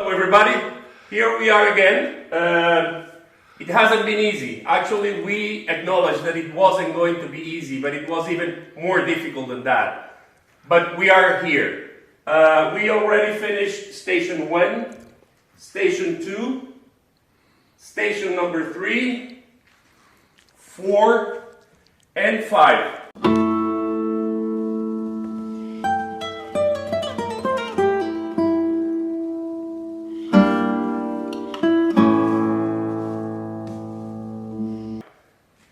Hello everybody, here we are again. It hasn't been easy. Actually, we acknowledge that it wasn't going to be easy, but it was even more difficult than that. But we are here. We already finished station 1, station 2, station number 3, 4, and 5.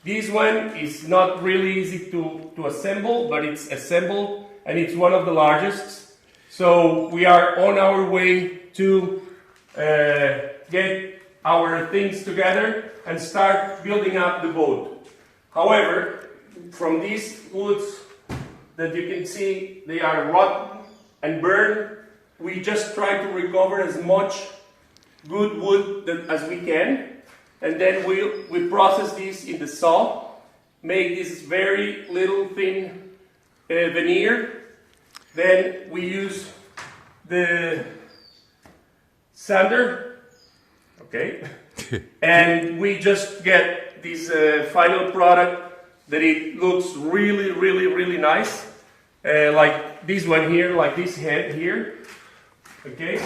This one is not really easy to assemble, but it's assembled and it's one of the largest. So we are on our way to get our things together and start building up the boat. However, from these woods that you can see, they are rotten and burned. We just try to recover as much good wood as we can. And then we process this in the saw, make this very little thin veneer. Then we use the sander, okay? And we just get this final product that it looks really, really, really nice. Like this one here, like this head here, okay?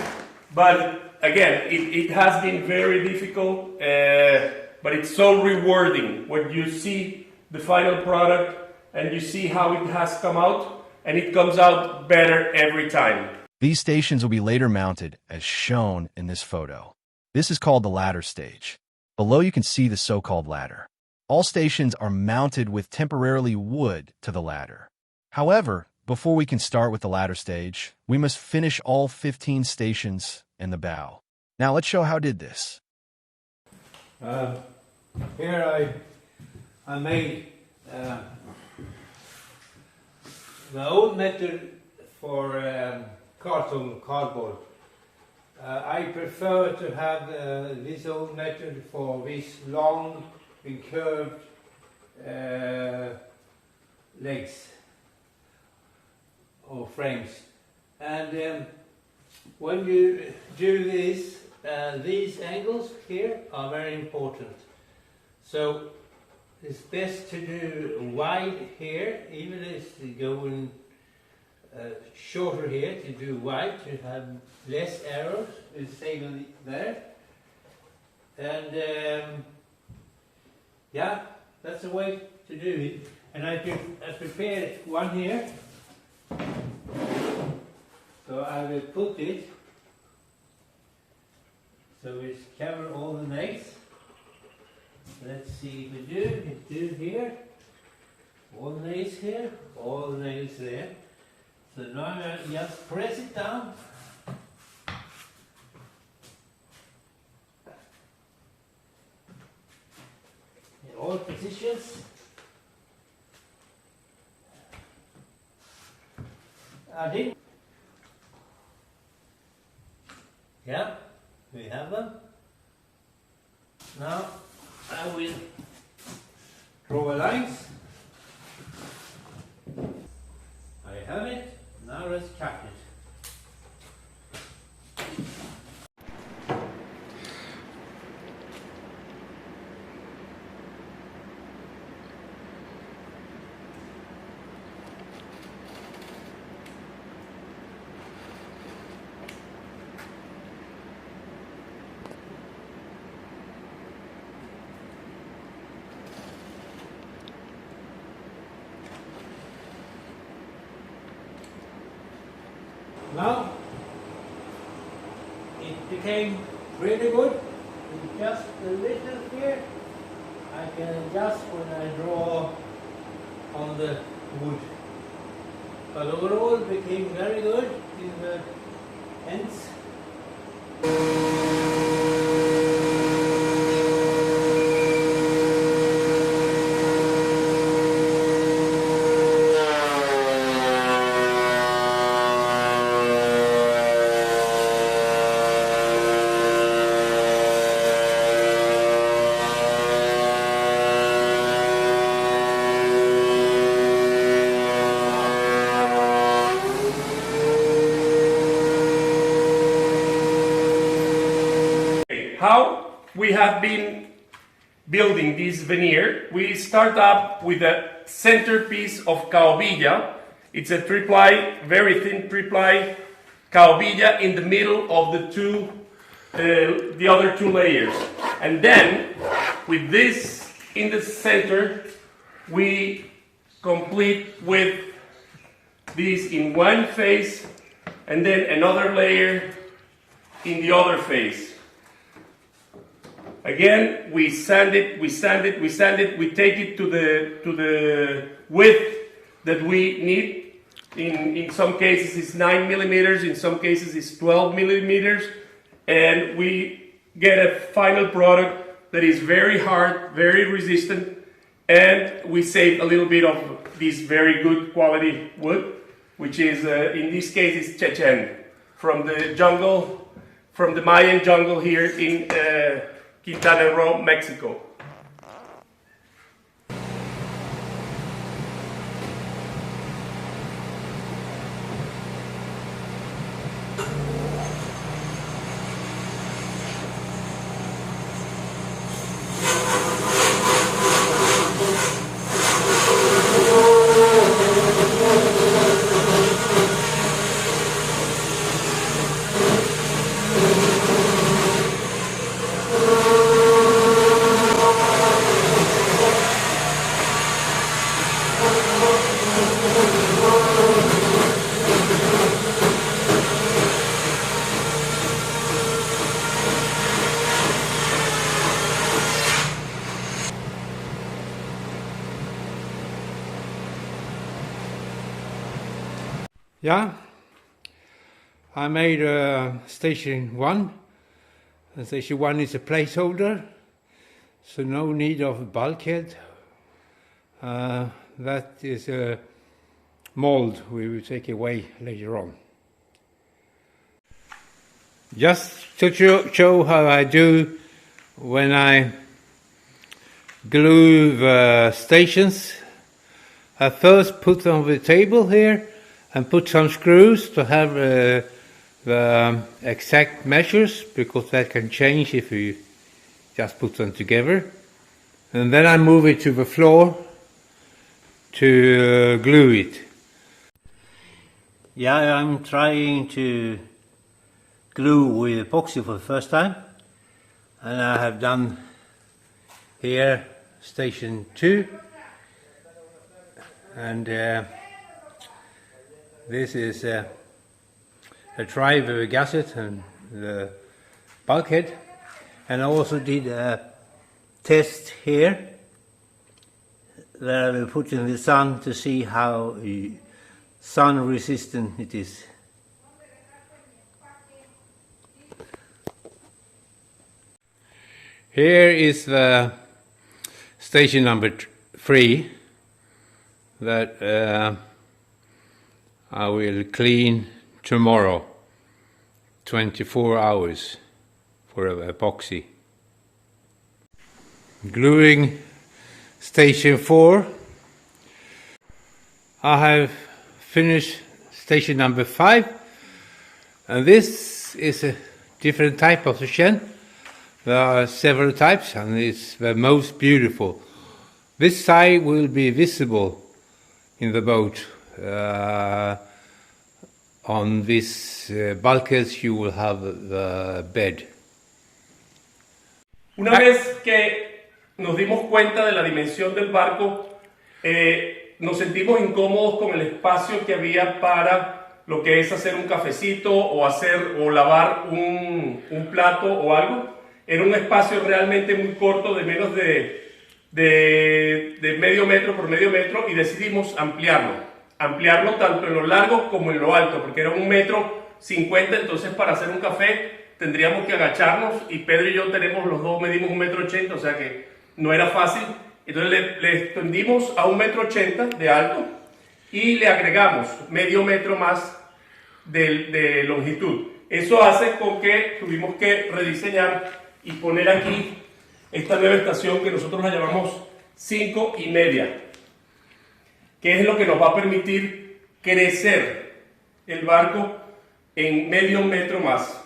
But again, it has been very difficult, but it's so rewarding when you see the final product and you see how it has come out, and it comes out better every time. These stations will be later mounted as shown in this photo. This is called the ladder stage. Below you can see the so-called ladder. All stations are mounted with temporarily wood to the ladder. However, before we can start with the ladder stage, we must finish all 15 stations in the bow. Now let's show how I did this. Here I made the old method for cardboard. I prefer to have this old method for these long and curved legs or frames. And when you do this, these angles here are very important. So it's best to do wide here, even if it's going shorter here, to do wide, to have less arrows, it's stable there. And yeah, that's the way to do it. And I prepared one here. So I will put it so it's cover all the legs. Let's see if we do here. All the nails here, all the nails there. So now I just press it down. In all positions. I did. Yeah, we have them. Now I will draw lines. I have it. Now let's cut it. Now it became really good. With just a little here, I can adjust when I draw on the wood. But overall it became very good in the ends. how we have been building this veneer. We start up with a centerpiece of caobilla. It's a three-ply, very thin three-ply caobilla in the middle of the other two layers. And then, with this in the center, we complete with this in one face, and then another layer in the other face. Again, we sand it, we sand it, we sand it, we take it to the width that we need. In some cases it's 9 millimeters, in some cases it's 12 millimeters, and we get a final product that is very hard, very resistant, and we save a little bit of this very good quality wood, which is, in this case, is Chechen, from the jungle, from the Mayan jungle here in Quintana Roo, Mexico. Yeah, I made station 1, and station 1 is a placeholder, so no need of a bulkhead. That is a mold we will take away later on. Just to show how I do when I glue the stations, I first put them on the table here and put some screws to have the exact measures, because that can change if you just put them together. And then I move it to the floor to glue it. Yeah, I'm trying to glue with epoxy for the first time, and I have done here station 2, and this is a try with the gasket and the bulkhead, and I also did a test here that I will put in the sun to see how sun resistant it is. Here is the station number 3 that I will clean tomorrow, 24 hours for epoxy. Gluing station 4. I have finished station number 5, and this is a different type of Chechen. There are several types, and it's the most beautiful. This side will be visible in the boat. On this bulkheads you will have the bed. Una vez que nos dimos cuenta de la dimensión del barco, nos sentimos incómodos con el espacio que había para lo que es hacer un cafecito o lavar un plato o algo. Era un espacio realmente muy corto, de menos de medio metro por medio metro, y decidimos ampliarlo tanto en lo largo como en lo alto, porque era 1,50 metros, entonces para hacer un café tendríamos que agacharnos, y Pedro y yo los dos medimos 1,80 metros, o sea que no era fácil. Entonces le extendimos a 1,80 metros de alto y le agregamos medio metro más de longitud. Eso hace con que tuvimos que rediseñar y poner aquí esta nueva estación que nosotros la llamamos 5,5, que es lo que nos va a permitir crecer el barco en medio metro más.